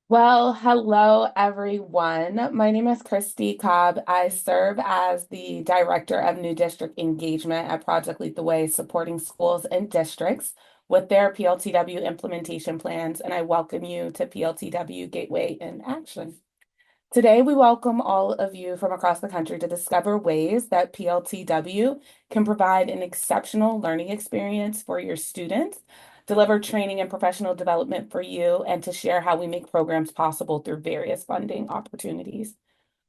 Well, hello everyone. My name is Christy Cobb. I serve as the Director of New District Engagement at Project Lead the Way, supporting schools and districts with their PLTW implementation plans, and I welcome you to PLTW Gateway in Action. Today, we welcome all of you from across the country to discover ways that PLTW can provide an exceptional learning experience for your students, deliver training and professional development for you, and to share how we make programs possible through various funding opportunities.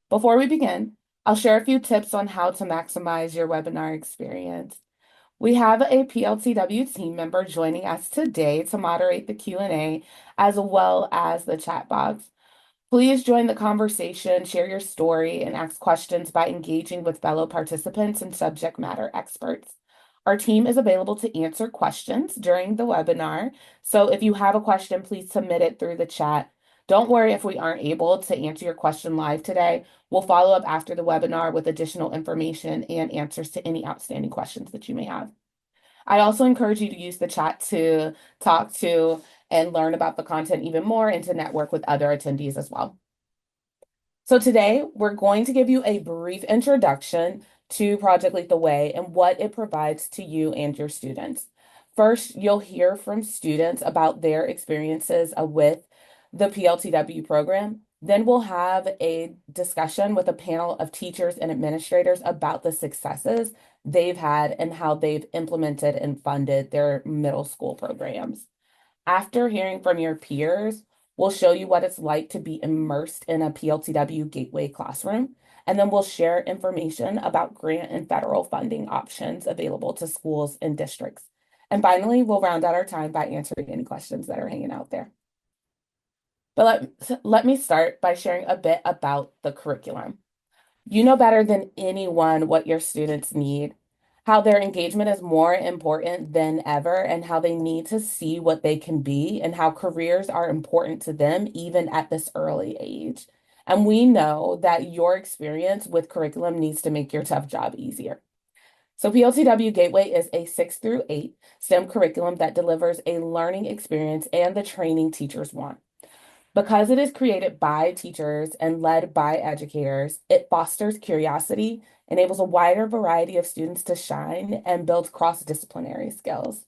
Before we begin, I'll share a few tips on how to maximize your webinar experience. We have a PLTW team member joining us today to moderate the Q&A as well as the chat box. Please join the conversation, share your story, and ask questions by engaging with fellow participants and subject matter experts. Our team is available to answer questions during the webinar, so if you have a question, please submit it through the chat. Don't worry if we aren't able to answer your question live today. We'll follow up after the webinar with additional information and answers to any outstanding questions that you may have. I also encourage you to use the chat to talk to and learn about the content even more and to network with other attendees as well. So today we're going to give you a brief introduction to Project Lead the Way and what it provides to you and your students. First, you'll hear from students about their experiences with the PLTW program. Then we'll have a discussion with a panel of teachers and administrators about the successes they've had and how they've implemented and funded their middle school programs. After hearing from your peers, we'll show you what it's like to be immersed in a PLTW Gateway classroom, and then we'll share information about grant and federal funding options available to schools and districts. And finally, we'll round out our time by answering any questions that are hanging out there. But let me start by sharing a bit about the curriculum. You know better than anyone what your students need, how their engagement is more important than ever, and how they need to see what they can be, and how careers are important to them even at this early age. And we know that your experience with curriculum needs to make your tough job easier. So PLTW Gateway is a 6 through 8 STEM curriculum that delivers a learning experience and the training teachers want. Because it is created by teachers and led by educators, it fosters curiosity, enables a wider variety of students to shine, and builds cross-disciplinary skills.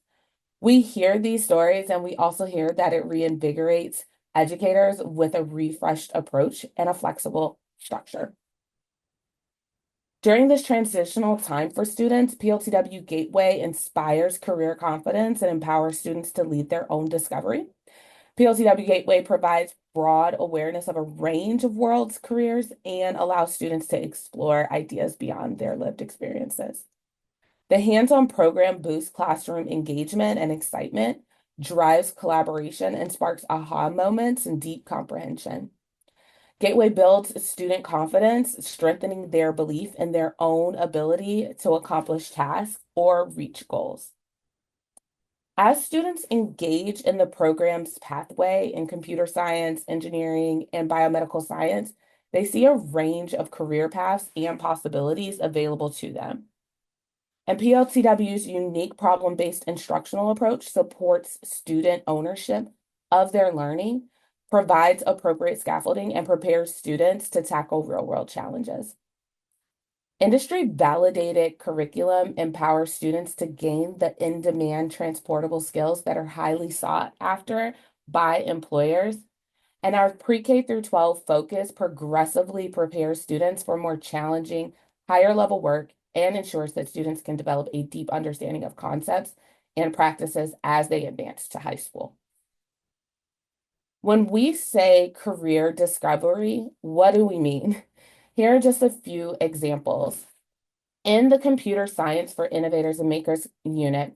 We hear these stories and we also hear that it reinvigorates educators with a refreshed approach and a flexible structure. During this transitional time for students, PLTW Gateway inspires career confidence and empowers students to lead their own discovery. PLTW Gateway provides broad awareness of a range of world's careers and allows students to explore ideas beyond their lived experiences. The hands-on program boosts classroom engagement and excitement, drives collaboration, and sparks aha moments and deep comprehension. Gateway builds student confidence, strengthening their belief in their own ability to accomplish tasks or reach goals. As students engage in the program's pathway in computer science, engineering, and biomedical science, they see a range of career paths and possibilities available to them. And PLTW's unique problem-based instructional approach supports student ownership of their learning, provides appropriate scaffolding, and prepares students to tackle real-world challenges. Industry-validated curriculum empowers students to gain the in-demand transportable skills that are highly sought after by employers. And our pre-K through 12 focus progressively prepares students for more challenging, higher level work and ensures that students can develop a deep understanding of concepts and practices as they advance to high school. When we say career discovery, what do we mean? Here are just a few examples. In the Computer Science for Innovators and Makers unit,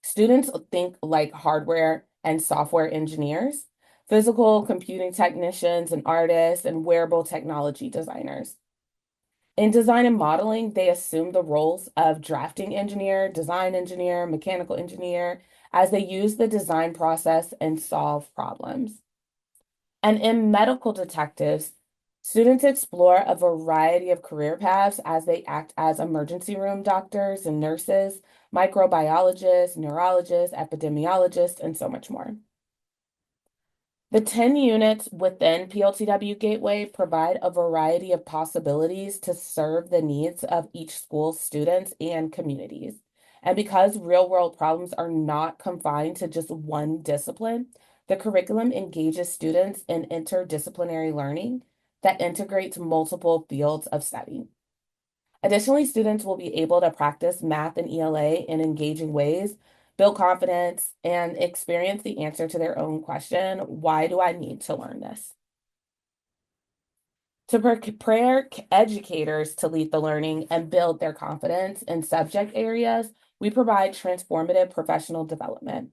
students think like hardware and software engineers, physical computing technicians and artists, and wearable technology designers. In design and modeling, they assume the roles of drafting engineer, design engineer, mechanical engineer, as they use the design process and solve problems. And in medical detectives, students explore a variety of career paths as they act as emergency room doctors and nurses, microbiologists, neurologists, epidemiologists, and so much more. The 10 units within PLTW Gateway provide a variety of possibilities to serve the needs of each school's students and communities. And because real-world problems are not confined to just one discipline, the curriculum engages students in interdisciplinary learning that integrates multiple fields of study. Additionally, students will be able to practice math and ELA in engaging ways, build confidence, and experience the answer to their own question, why do I need to learn this? To prepare educators to lead the learning and build their confidence in subject areas, we provide transformative professional development.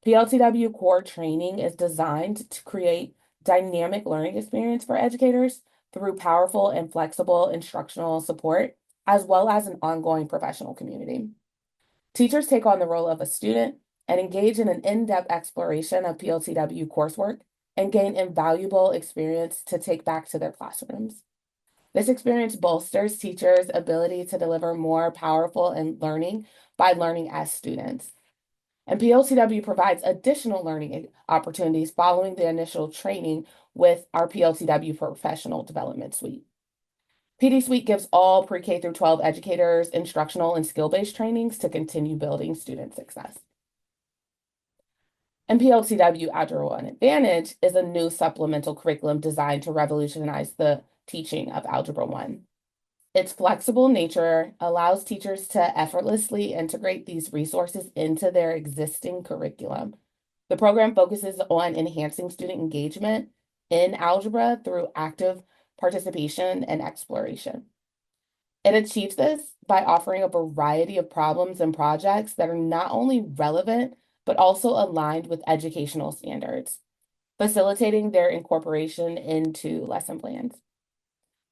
PLTW core training is designed to create dynamic learning experience for educators through powerful and flexible instructional support, as well as an ongoing professional community. Teachers take on the role of a student and engage in an in-depth exploration of PLTW coursework and gain invaluable experience to take back to their classrooms. This experience bolsters teachers' ability to deliver more powerful and learning by learning as students. And PLTW provides additional learning opportunities following the initial training with our PLTW Professional Development Suite. PD Suite gives all pre-K through 12 educators instructional and skill-based trainings to continue building student success. And PLTW Algebra 1 Advantage is a new supplemental curriculum designed to revolutionize the teaching of Algebra 1. Its flexible nature allows teachers to effortlessly integrate these resources into their existing curriculum. The program focuses on enhancing student engagement in algebra through active participation and exploration. It achieves this by offering a variety of problems and projects that are not only relevant, but also aligned with educational standards, facilitating their incorporation into lesson plans.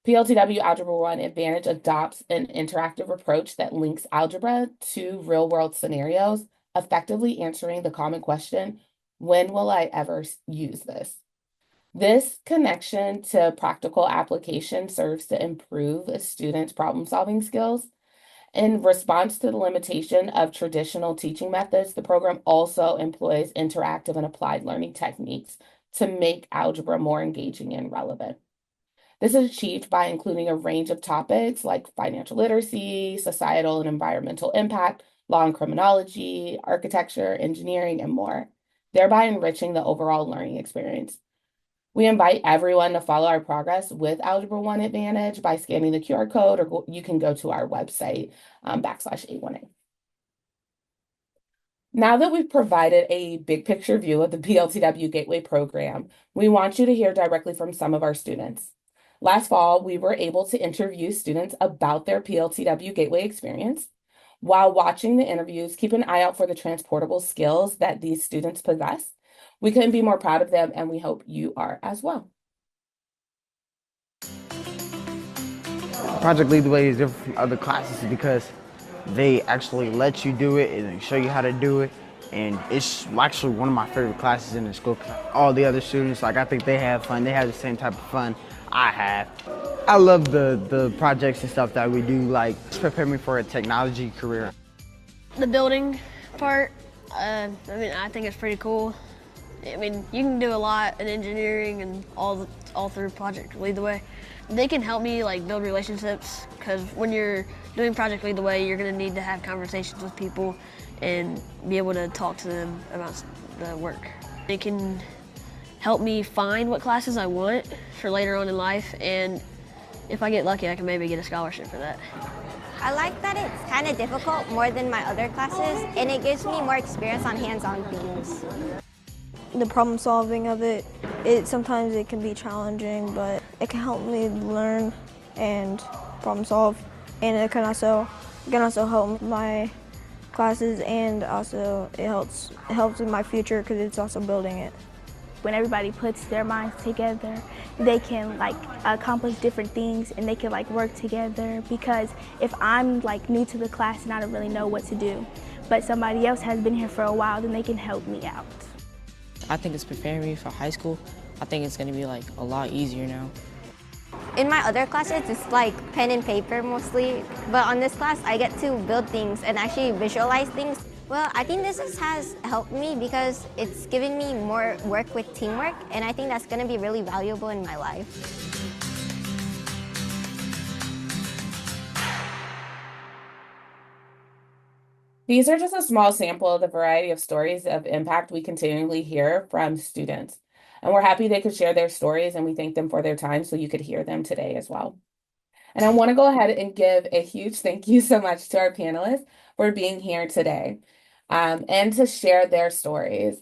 PLTW Algebra 1 Advantage adopts an interactive approach that links algebra to real-world scenarios, effectively answering the common question, when will I ever use this? This connection to practical application serves to improve a student's problem-solving skills. In response to the limitation of traditional teaching methods, the program also employs interactive and applied learning techniques to make algebra more engaging and relevant. This is achieved by including a range of topics like financial literacy, societal and environmental impact, law and criminology, architecture, engineering, and more, thereby enriching the overall learning experience. We invite everyone to follow our progress with Algebra 1 Advantage by scanning the QR code, or you can go to our website, /A1A. Now that we've provided a big picture view of the PLTW Gateway program, we want you to hear directly from some of our students. Last fall, we were able to interview students about their PLTW Gateway experience. While watching the interviews, keep an eye out for the transportable skills that these students possess. We couldn't be more proud of them, and we hope you are as well. Project Lead the Way is different from other classes because they actually let you do it and they show you how to do it. And it's actually one of my favorite classes in the school. All the other students, like, I think they have fun. They have the same type of fun I have. I love the projects and stuff that we do, like, it's prepared me for a technology career. The building part, I think it's pretty cool. I mean, you can do a lot in engineering and all through Project Lead the Way. They can help me like build relationships, because when you're doing Project Lead the Way, you're gonna need to have conversations with people and be able to talk to them about the work. It can help me find what classes I want for later on in life, and if I get lucky, I can maybe get a scholarship for that. I like that it's kind of difficult more than my other classes, and it gives me more experience on hands-on things. The problem solving of it, sometimes it can be challenging, but it can help me learn and problem solve, and it can also help my classes, and also it helps in my future because it's also building it. When everybody puts their minds together, they can like accomplish different things, and they can like work together, because if I'm like new to the class and I don't really know what to do, but somebody else has been here for a while, then they can help me out. I think it's preparing me for high school. I think it's going to be like a lot easier now. In my other classes, it's like pen and paper mostly, but on this class, I get to build things and actually visualize things. Well, I think has helped me because it's given me more work with teamwork, and I think that's going to be really valuable in my life. These are just a small sample of the variety of stories of impact we continually hear from students. And we're happy they could share their stories, and we thank them for their time so you could hear them today as well. And I want to go ahead and give a huge thank you so much to our panelists for being here today, and to share their stories.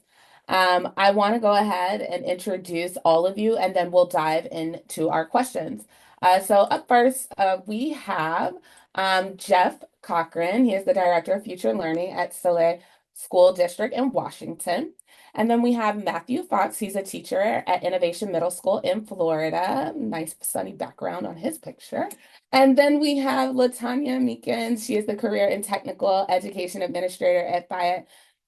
I want to go ahead and introduce all of you, and then we'll dive into our questions. So up first, we have Jeff Cochran. He is the Director of Future Learning at 𝐲𝐲 School District in Washington. And then we have Matthew Fox. He's a teacher at Innovation Middle School in Florida. Nice sunny background on his picture. And then we have 𝐲𝐨𝐻 𝐸. She is the Career and Technical Education Administrator at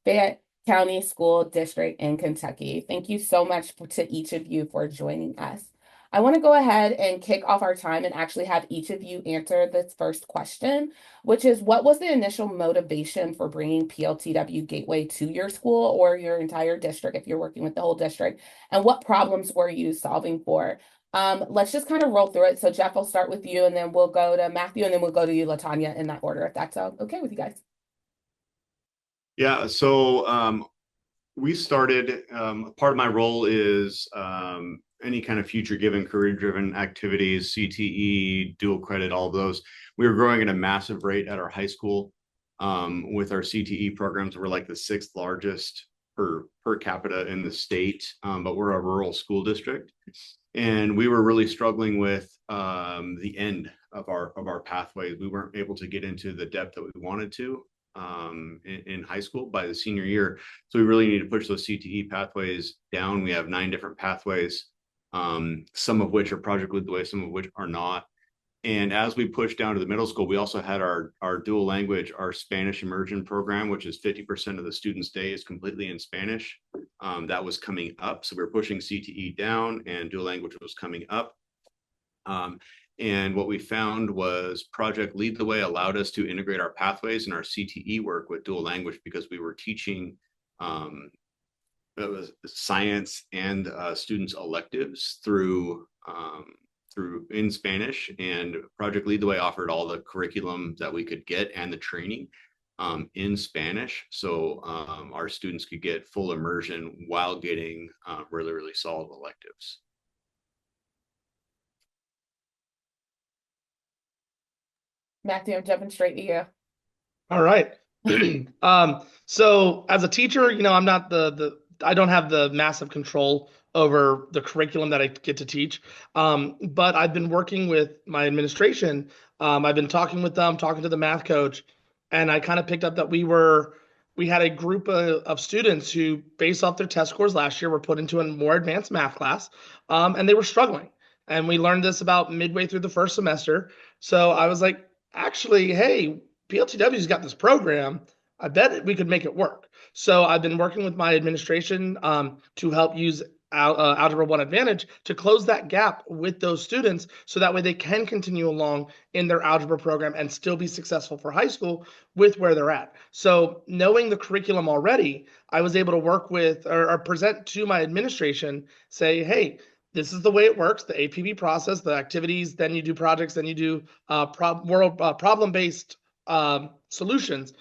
Fayette County School District in Kentucky. Thank you so much to each of you for joining us. I want to go ahead and kick off our time and actually have each of you answer this first question, which is, what was the initial motivation for bringing PLTW Gateway to your school or your entire district if you're working with the whole district? And what problems were you solving for? Let's just kind of roll through it. So Jeff, I'll start with you, and then we'll go to Matthew, and then we'll go to you, 𝐲𝐻, in that order, if that's okay with you guys. Yeah, so we started, part of my role is any kind of future-given, career-driven activities, CTE, dual credit, all of those. We were growing at a massive rate at our high school with our CTE programs. We're like the 6th largest per capita in the state, but we're a rural school district. And we were really struggling with the end of our pathways. We weren't able to get into the depth that we wanted to in high school by the senior year. So we really need to push those CTE pathways down. We have 9 different pathways, some of which are Project Lead the Way, some of which are not. And as we pushed down to the middle school, we also had our dual language, our Spanish immersion program, which is 50% of the students' day is completely in Spanish. That was coming up. So we were pushing CTE down and dual language was coming up. And what we found was Project Lead the Way allowed us to integrate our pathways and our CTE work with dual language, because we were teaching science and students electives through in Spanish, and Project Lead the Way offered all the curriculum that we could get and the training in Spanish. So our students could get full immersion while getting really, really solid electives. Matthew, I'm jumping straight to you. All right. So as a teacher, I'm not I don't have the massive control over the curriculum that I get to teach. But I've been working with my administration. I've been talking with them, talking to the math coach, and I kind of picked up that we had a group of students who, based off their test scores last year, were put into a more advanced math class, and they were struggling. And we learned this about midway through the first semester. So I was like, actually, hey, PLTW's got this program. I bet we could make it work. So I've been working with my administration to help use Algebra 1 Advantage to close that gap with those students, so that way they can continue along in their algebra program and still be successful for high school with where they're at. So knowing the curriculum already, I was able to work with or present to my administration, say, hey, this is the way it works, the APB process, the activities, then you do projects, then you do problem-based solutions.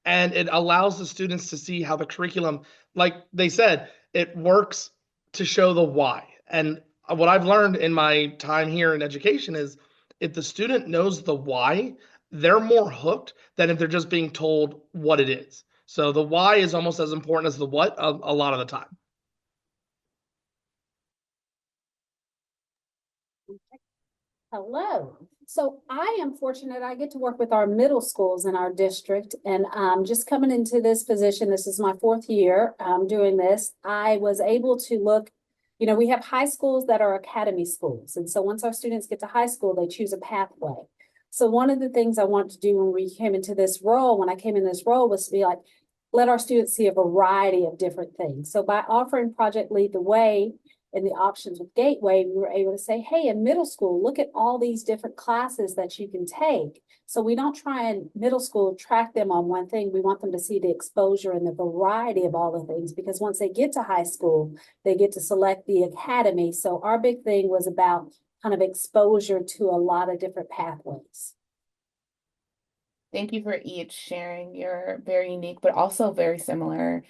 And it allows the students to see how the curriculum, like they said, it works to show the why. And what I've learned in my time here in education is, if the student knows the why, they're more hooked than if they're just being told what it is. So the why is almost as important as the what a lot of the time. Hello. So I am fortunate I get to work with our middle schools in our district, and just coming into this position, this is my 4th year doing this. I was able to look, we have high schools that are academy schools. And so once our students get to high school, they choose a pathway. So one of the things I wanted to do when I came in this role was to be like, let our students see a variety of different things. So by offering Project Lead the Way, and the options with Gateway, we were able to say, hey, in middle school, look at all these different classes that you can take. So we don't try in middle school track them on one thing. We want them to see the exposure and the variety of all the things, because once they get to high school, they get to select the academy. So our big thing was about kind of exposure to a lot of different pathways. Thank you for each sharing your very unique, but also very similar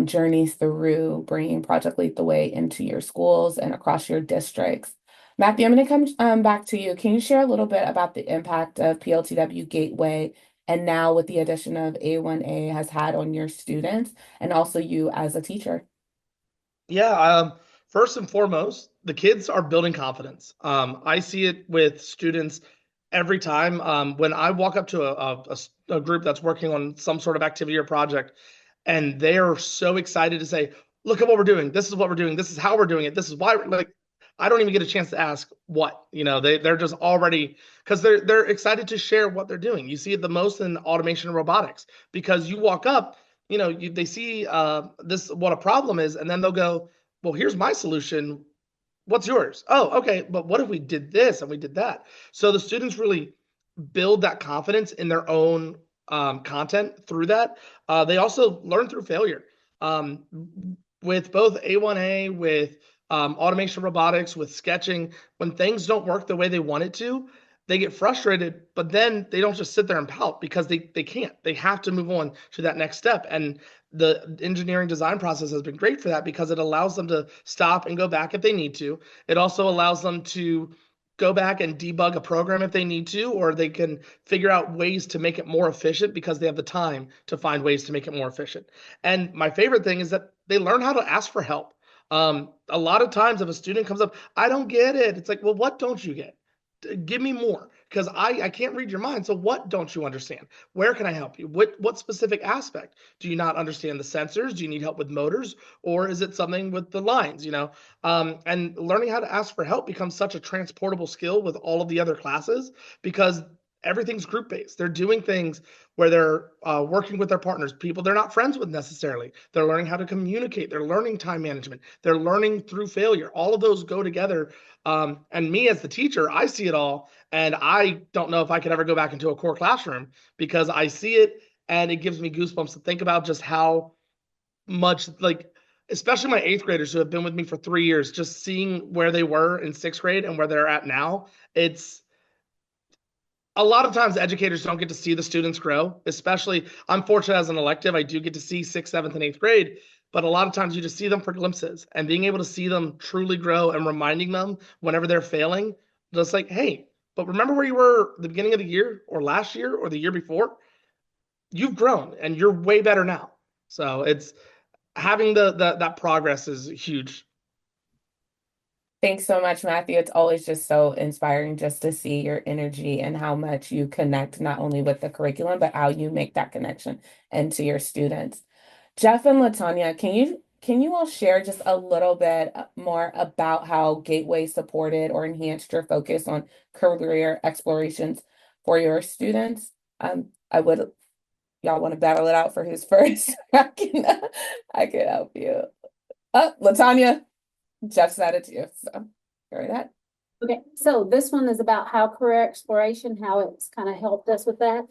journeys through bringing Project Lead the Way into your schools and across your districts. Matthew, I'm going to come back to you. Can you share a little bit about the impact of PLTW Gateway and now with the addition of A1A has had on your students and also you as a teacher? Yeah, first and foremost, the kids are building confidence. I see it with students every time. When I walk up to a group that's working on some sort of activity or project, and they are so excited to say, look at what we're doing. This is what we're doing. This is how we're doing it. This is why we're like, I don't even get a chance to ask what, they're just already, because they're excited to share what they're doing. You see it the most in automation and robotics, because you walk up, they see what a problem is, and then they'll go, well, here's my solution. What's yours? Oh, okay. But what if we did this and we did that? So the students really build that confidence in their own content through that. They also learn through failure. With both A1A, with automation robotics, with sketching, when things don't work the way they want it to, they get frustrated, but then they don't just sit there and pout, because they can't. They have to move on to that next step. And the engineering design process has been great for that, because it allows them to stop and go back if they need to. It also allows them to go back and debug a program if they need to, or they can figure out ways to make it more efficient because they have the time to find ways to make it more efficient. And my favorite thing is that they learn how to ask for help. A lot of times if a student comes up, I don't get it. It's like, well, what don't you get? Give me more, because I can't read your mind. So what don't you understand? Where can I help you? What specific aspect? Do you not understand the sensors? Do you need help with motors? Or is it something with the lines, And learning how to ask for help becomes such a transportable skill with all of the other classes, because everything's group-based. They're doing things where they're working with their partners, people they're not friends with necessarily. They're learning how to communicate. They're learning time management. They're learning through failure. All of those go together. And me as the teacher, I see it all. And I don't know if I could ever go back into a core classroom, because I see it and it gives me goosebumps to think about just how much, especially my 8th graders who have been with me for 3 years, just seeing where they were in 6th grade and where they're at now. It's a lot of times educators don't get to see the students grow, especially I'm fortunate as an elective. I do get to see 6th, 7th, and 8th grade, but a lot of times you just see them for glimpses, and being able to see them truly grow and reminding them whenever they're failing, just like, hey, but remember where you were the beginning of the year or last year or the year before? You've grown and you're way better now. So it's having that progress is huge. Thanks so much, Matthew. It's always just so inspiring just to see your energy and how much you connect not only with the curriculum, but how you make that connection into your students. Jeff and Latanya, can you all share just a little bit more about how Gateway supported or enhanced your focus on career explorations for your students? Y'all want to battle it out for who's first? I can help you. Latanya. Jeff said it too, so carry that. Okay, so this one is about how career exploration, how it's kind of helped us with that.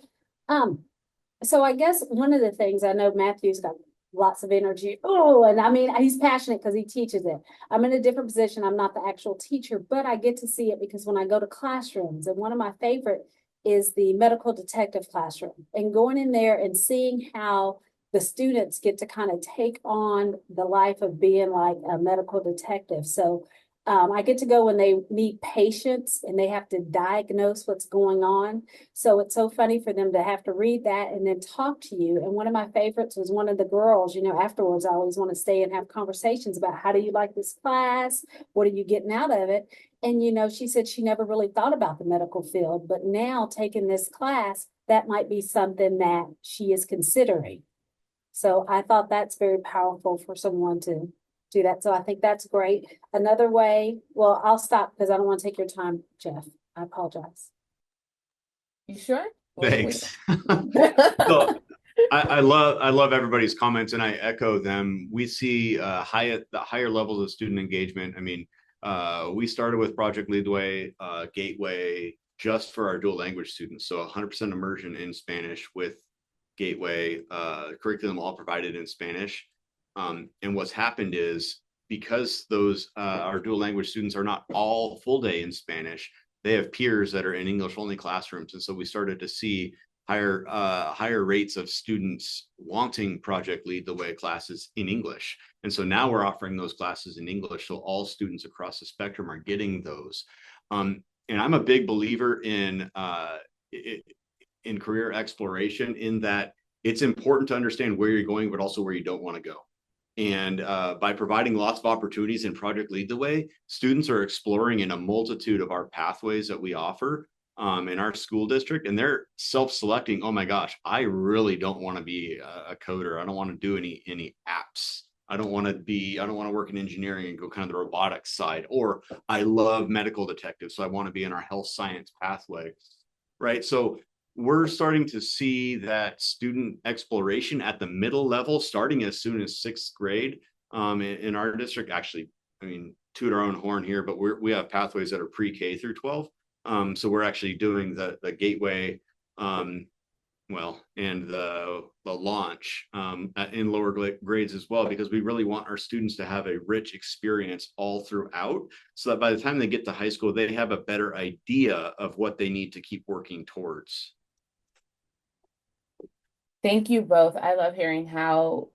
So I guess one of the things, I know Matthew's got lots of energy. Oh, and I mean, he's passionate because he teaches it. I'm in a different position. I'm not the actual teacher, but I get to see it because when I go to classrooms, and one of my favorite is the medical detective classroom, and going in there and seeing how the students get to kind of take on the life of being like a medical detective. So I get to go when they meet patients and they have to diagnose what's going on. So it's so funny for them to have to read that and then talk to you. And one of my favorites was one of the girls, afterwards, I always want to stay and have conversations about how do you like this class? What are you getting out of it? And, she said she never really thought about the medical field, but now taking this class, that might be something that she is considering. So I thought that's very powerful for someone to do that. So I think that's great. Another way, well, I'll stop because I don't want to take your time, Jeff. I apologize. You sure? Thanks. So I love everybody's comments, and I echo them. We see the higher levels of student engagement. I mean, we started with Project Lead the Way Gateway just for our dual language students, so 100% immersion in Spanish with Gateway curriculum all provided in Spanish. And what's happened is because those our dual language students are not all full day in Spanish, they have peers that are in English only classrooms, and so we started to see higher rates of students wanting Project Lead the Way classes in English. And so now we're offering those classes in English, so all students across the spectrum are getting those. And I'm a big believer in career exploration, in that it's important to understand where you're going, but also where you don't want to go. And by providing lots of opportunities in Project Lead the Way, students are exploring in a multitude of our pathways that we offer in our school district, and they're self-selecting. Oh my gosh, I really don't want to be a coder. I don't want to do any apps. I don't want to work in engineering and go kind of the robotics side. Or I love medical detectives, so I want to be in our health science pathway, right? So we're starting to see that student exploration at the middle level, starting as soon as 6th grade. In our district, actually, I mean, toot our own horn here, but we have pathways that are pre-K through 12. So we're actually doing the Gateway, and the launch in lower grades as well, because we really want our students to have a rich experience all throughout, so that by the time they get to high school, they have a better idea of what they need to keep working towards. Thank you both. I love hearing how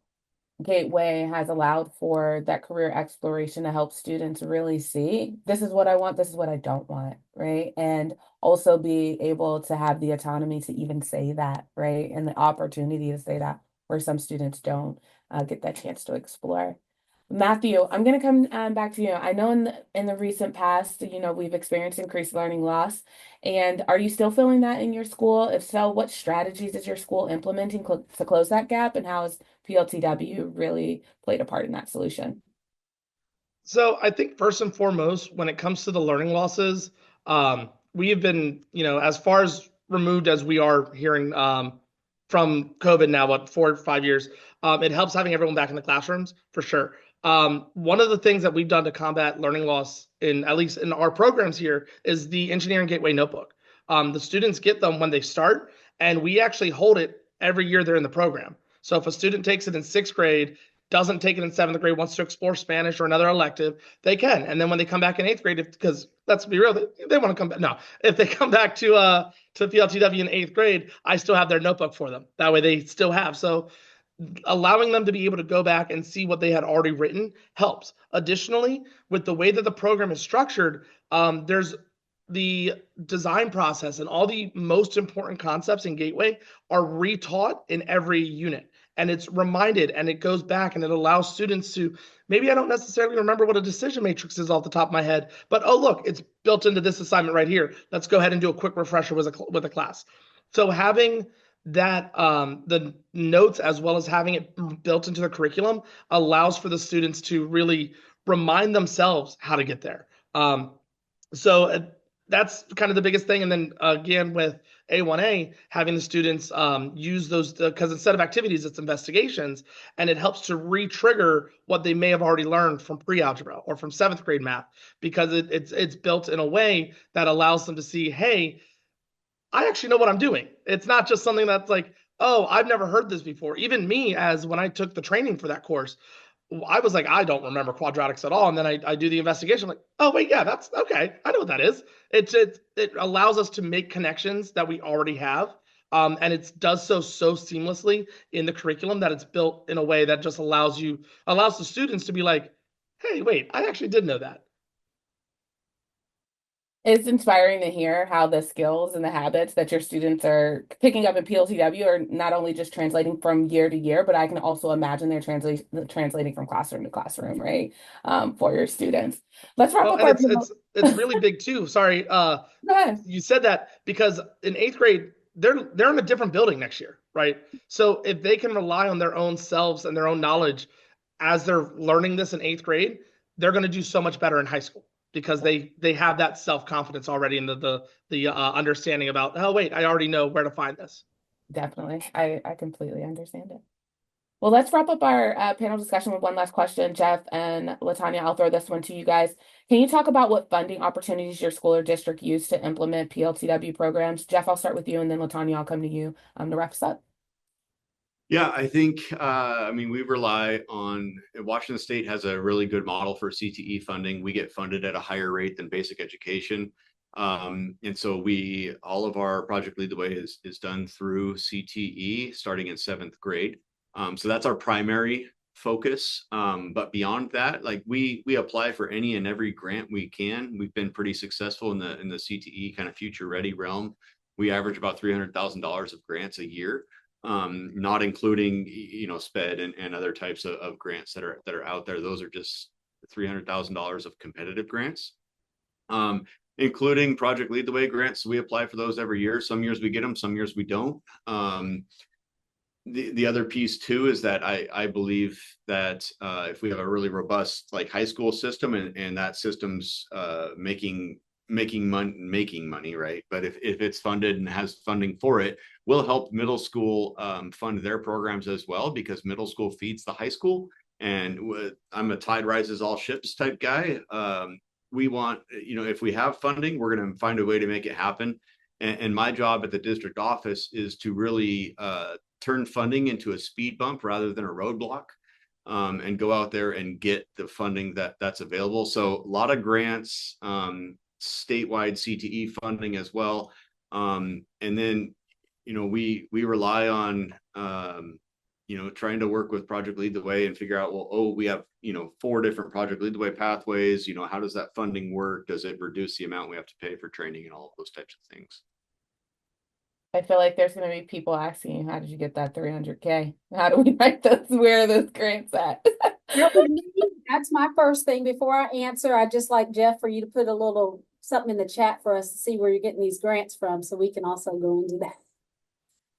Gateway has allowed for that career exploration to help students really see, this is what I want, this is what I don't want, right? And also be able to have the autonomy to even say that, right? And the opportunity to say that, where some students don't get that chance to explore. Matthew, I'm going to come back to you. I know in the recent past, we've experienced increased learning loss. And are you still feeling that in your school? If so, what strategies is your school implementing to close that gap? And how has PLTW really played a part in that solution? So I think first and foremost, when it comes to the learning losses, we have been, as far as removed as we are hearing from COVID now, what, 4 or 5 years, it helps having everyone back in the classrooms for sure. One of the things that we've done to combat learning loss, at least in our programs here, is the Engineering Gateway Notebook. The students get them when they start, and we actually hold it every year they're in the program. So if a student takes it in 6th grade, doesn't take it in 7th grade, wants to explore Spanish or another elective, they can. And then when they come back in 8th grade, because let's be real, they want to come back. No, if they come back to PLTW in 8th grade, I still have their notebook for them. That way they still have. So allowing them to be able to go back and see what they had already written helps. Additionally, with the way that the program is structured, there's the design process, and all the most important concepts in Gateway are retaught in every unit. And it's reminded, and it goes back, and it allows students to, maybe I don't necessarily remember what a decision matrix is off the top of my head, but oh, look, it's built into this assignment right here. Let's go ahead and do a quick refresher with a class. So having that, the notes, as well as having it built into the curriculum, allows for the students to really remind themselves how to get there. So that's kind of the biggest thing. And then again, with A1A, having the students use those, because instead of activities, it's investigations, and it helps to re-trigger what they may have already learned from pre-algebra or from 7th grade math, because it's built in a way that allows them to see, hey, I actually know what I'm doing. It's not just something that's like, oh, I've never heard this before. Even me, as when I took the training for that course, I was like, I don't remember quadratics at all. And then I do the investigation. I'm like, oh, wait, yeah, that's okay. I know what that is. It allows us to make connections that we already have. And it does so seamlessly in the curriculum that it's built in a way that just allows the students to be like, hey, wait, I actually did know that. It's inspiring to hear how the skills and the habits that your students are picking up in PLTW are not only just translating from year to year, but I can also imagine they're translating from classroom to classroom, right? For your students. Let's wrap up our. It's really big too. Sorry, Go ahead. you said that because in 8th grade they're in a different building next year, right? So if they can rely on their own selves and their own knowledge as they're learning this in 8th grade, they're going to do so much better in high school, because they have that self-confidence already, in the understanding about, oh wait, I already know where to find this. Definitely. I completely understand it. Well, let's wrap up our panel discussion with one last question. Jeff and Latanya, I'll throw this one to you guys. Can you talk about what funding opportunities your school or district use to implement PLTW programs? Jeff, I'll start with you, and then Latanya, I'll come to you to wrap us up. Yeah, I think, I mean, we rely on, Washington State has a really good model for CTE funding. We get funded at a higher rate than basic education. And so all of our Project Lead the Way is done through CTE starting in 7th grade. So that's our primary focus. But beyond that, like we apply for any and every grant we can. We've been pretty successful in the CTE kind of future ready realm. We average about $300,000 of grants a year. Not including, SPED and other types of grants that are out there. Those are just $300,000 of competitive grants, including Project Lead the Way grants. We apply for those every year. Some years we get them, some years we don't. The other piece too is that I believe that if we have a really robust like high school system and that system's making money, right? But if it's funded and has funding for it, will help middle school fund their programs as well, because middle school feeds the high school. And I'm a tide rises all ships type guy. We want, if we have funding, we're going to find a way to make it happen. And my job at the district office is to really turn funding into a speed bump rather than a roadblock, and go out there and get the funding that's available. So a lot of grants, statewide CTE funding as well. And then, we rely on, trying to work with Project Lead the Way and figure out, we have, 4 different Project Lead the Way pathways. How does that funding work? Does it reduce the amount we have to pay for training and all of those types of things? I feel like there's going to be people asking you, how did you get that 300K? How do we write those? Where are those grants at? That's my first thing. Before I answer, I'd just like Jeff for you to put a little something in the chat for us to see where you're getting these grants from, so we can also go into that.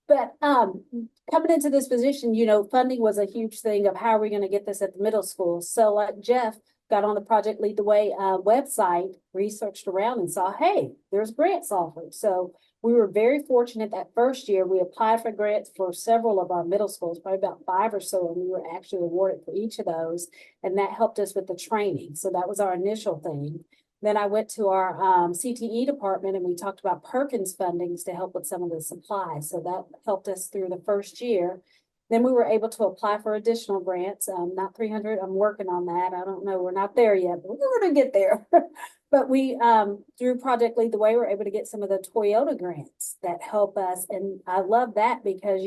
But coming into this position, funding was a huge thing of how are we going to get this at the middle school. So like Jeff got on the Project Lead the Way website, researched around and saw, hey, there's grants offered. So we were very fortunate that first year. We applied for grants for several of our middle schools, probably about 5 or so, and we were actually awarded for each of those. And that helped us with the training. So that was our initial thing. Then I went to our CTE department and we talked about Perkins fundings to help with some of the supplies. So that helped us through the first year. Then we were able to apply for additional grants, not 300. I'm working on that. I don't know. We're not there yet, but we're going to get there. But we, through Project Lead the Way, we're able to get some of the Toyota grants that help us. And I love that because,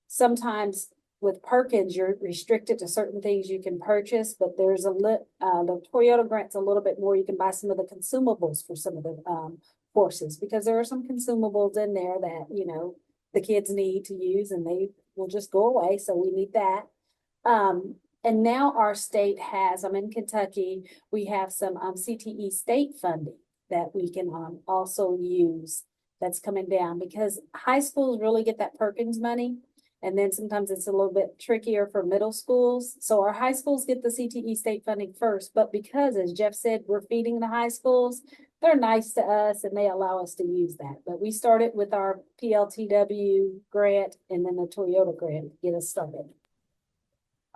sometimes with Perkins, you're restricted to certain things you can purchase, but there's the Toyota grant's a little bit more. You can buy some of the consumables for some of the courses, because there are some consumables in there that, the kids need to use and they will just go away. So we need that. And now our state has, I'm in Kentucky, we have some CTE state funding that we can also use that's coming down, because high schools really get that Perkins money. And then sometimes it's a little bit trickier for middle schools. So our high schools get the CTE state funding first, but because, as Jeff said, we're feeding the high schools, they're nice to us and they allow us to use that. But we started with our PLTW grant and then the Toyota grant to get us started.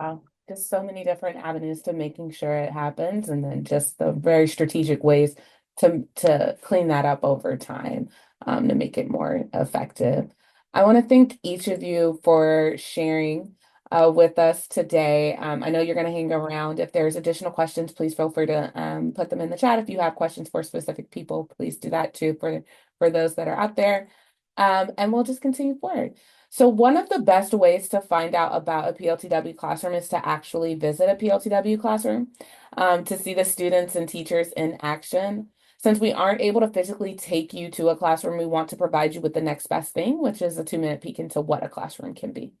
Wow, just so many different avenues to making sure it happens, and then just the very strategic ways to clean that up over time, to make it more effective. I want to thank each of you for sharing with us today. I know you're going to hang around. If there's additional questions, please feel free to put them in the chat. If you have questions for specific people, please do that too for those that are out there. And we'll just continue forward. So one of the best ways to find out about a PLTW classroom is to actually visit a PLTW classroom, to see the students and teachers in action. Since we aren't able to physically take you to a classroom, we want to provide you with the next best thing, which is a 2-minute peek into what a classroom can be.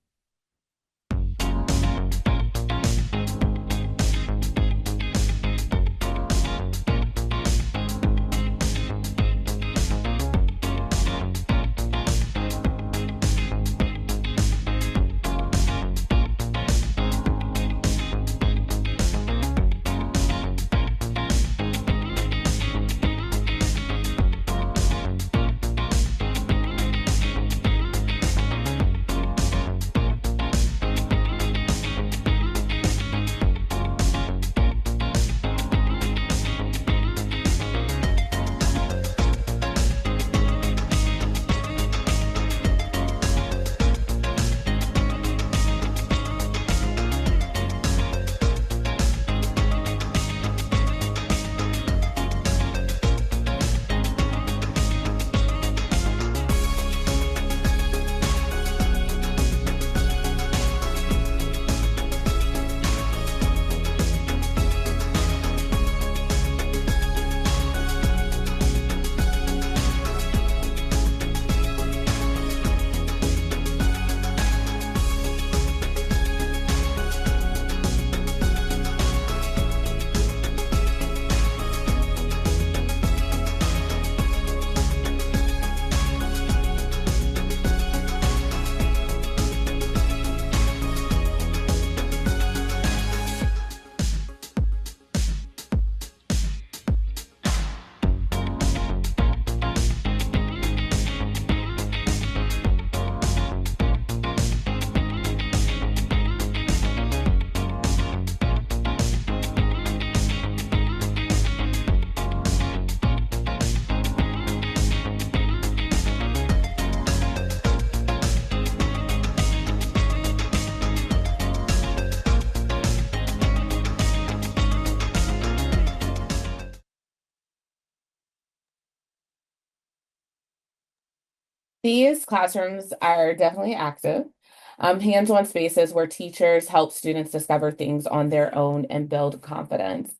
These classrooms are definitely active, hands-on spaces where teachers help students discover things on their own and build confidence.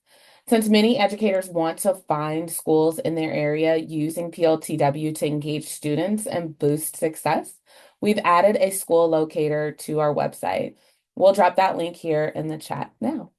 Since many educators want to find schools in their area using PLTW to engage students and boost success, we've added a school locator to our website. We'll drop that link here in the chat now.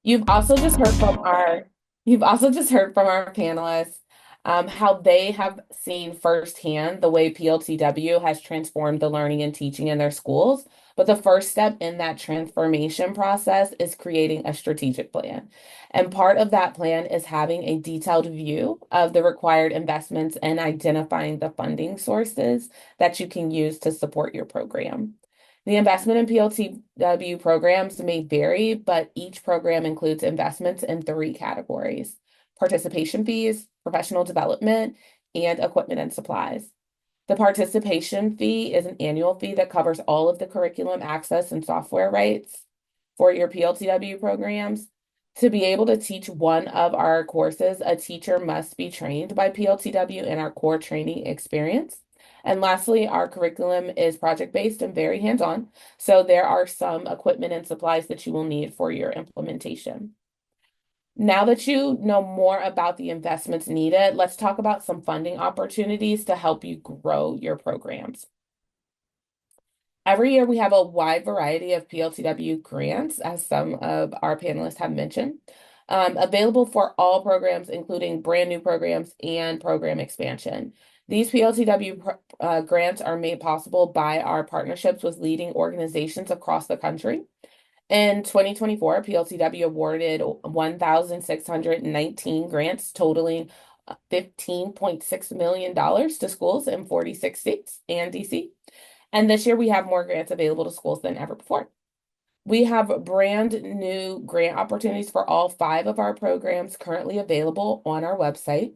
You've also just heard from our you've also just heard from our panelists how they have seen firsthand the way PLTW has transformed the learning and teaching in their schools. But the first step in that transformation process is creating a strategic plan. And part of that plan is having a detailed view of the required investments and identifying the funding sources that you can use to support your program. The investment in PLTW programs may vary, but each program includes investments in three categories: participation fees, professional development, and equipment and supplies. The participation fee is an annual fee that covers all of the curriculum access and software rights for your PLTW programs. To be able to teach one of our courses, a teacher must be trained by PLTW in our core training experience. And lastly, our curriculum is project-based and very hands-on, so there are some equipment and supplies that you will need for your implementation. Now that you know more about the investments needed, let's talk about some funding opportunities to help you grow your programs. Every year, we have a wide variety of PLTW grants, as some of our panelists have mentioned, available for all programs, including brand new programs and program expansion. These PLTW grants are made possible by our partnerships with leading organizations across the country. In 2024, PLTW awarded 1,619 grants totaling $15.6 million to schools in 46 states and DC. And this year we have more grants available to schools than ever before. We have brand new grant opportunities for all 5 of our programs currently available on our website.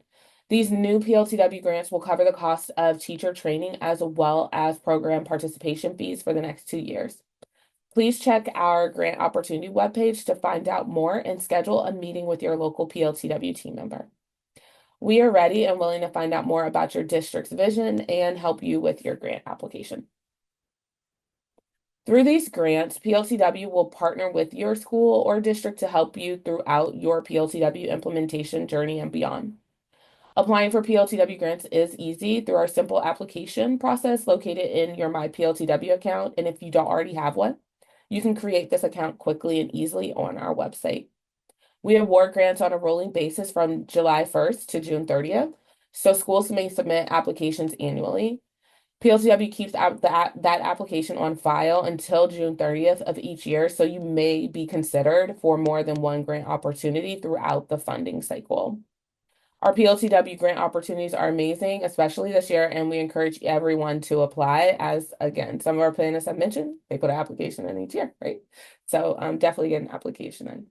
These new PLTW grants will cover the cost of teacher training as well as program participation fees for the next 2 years. Please check our grant opportunity webpage to find out more and schedule a meeting with your local PLTW team member. We are ready and willing to find out more about your district's vision and help you with your grant application. Through these grants, PLTW will partner with your school or district to help you throughout your PLTW implementation journey and beyond. Applying for PLTW grants is easy through our simple application process located in your My PLTW account. And if you don't already have one, you can create this account quickly and easily on our website. We award grants on a rolling basis from July 1st to June 30th, so schools may submit applications annually. PLTW keeps that application on file until June 30th of each year, so you may be considered for more than one grant opportunity throughout the funding cycle. Our PLTW grant opportunities are amazing, especially this year, and we encourage everyone to apply. As again, some of our panelists have mentioned, they put an application in each year, right? So definitely get an application in.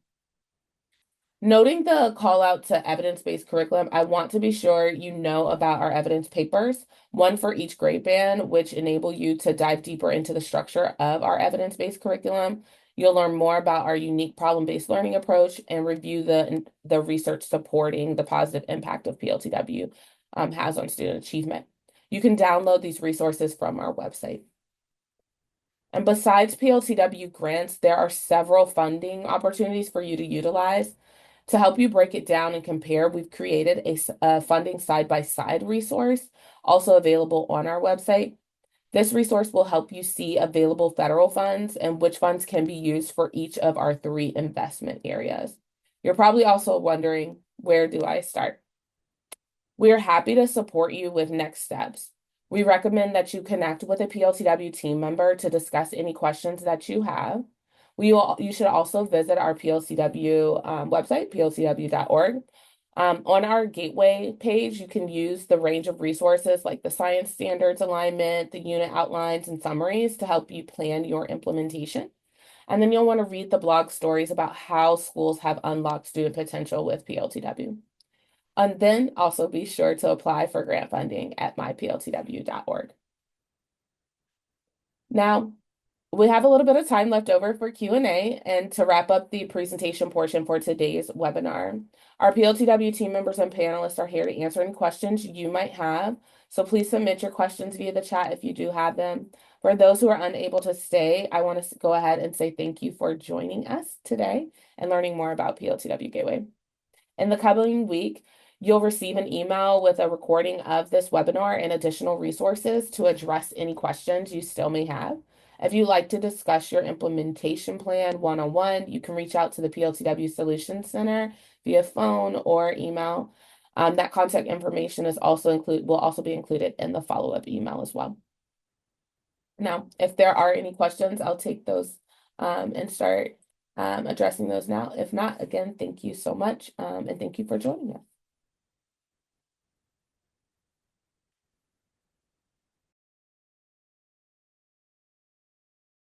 Noting the call out to evidence-based curriculum, I want to be sure you know about our evidence papers, one for each grade band, which enable you to dive deeper into the structure of our evidence-based curriculum. You'll learn more about our unique problem-based learning approach and review the research supporting the positive impact of PLTW has on student achievement. You can download these resources from our website. And besides PLTW grants, there are several funding opportunities for you to utilize. To help you break it down and compare, we've created a funding side-by-side resource, also available on our website. This resource will help you see available federal funds and which funds can be used for each of our 3 investment areas. You're probably also wondering, where do I start? We are happy to support you with next steps. We recommend that you connect with a PLTW team member to discuss any questions that you have. You should also visit our PLTW website, pltw.org. On our Gateway page, you can use the range of resources like the science standards alignment, the unit outlines, and summaries to help you plan your implementation. And then you'll want to read the blog stories about how schools have unlocked student potential with PLTW. And then also be sure to apply for grant funding at mypltw.org. Now, We have a little bit of time left over for Q&A and to wrap up the presentation portion for today's webinar. Our PLTW team members and panelists are here to answer any questions you might have. So please submit your questions via the chat if you do have them. For those who are unable to stay, I want to go ahead and say thank you for joining us today and learning more about PLTW Gateway. In the coming week, you'll receive an email with a recording of this webinar and additional resources to address any questions you still may have. If you'd like to discuss your implementation plan one-on-one, you can reach out to the PLTW Solutions Center via phone or email. That contact information will also be included in the follow-up email as well. Now, if there are any questions, I'll take those and start addressing those now. If not, again, thank you so much and thank you for joining us.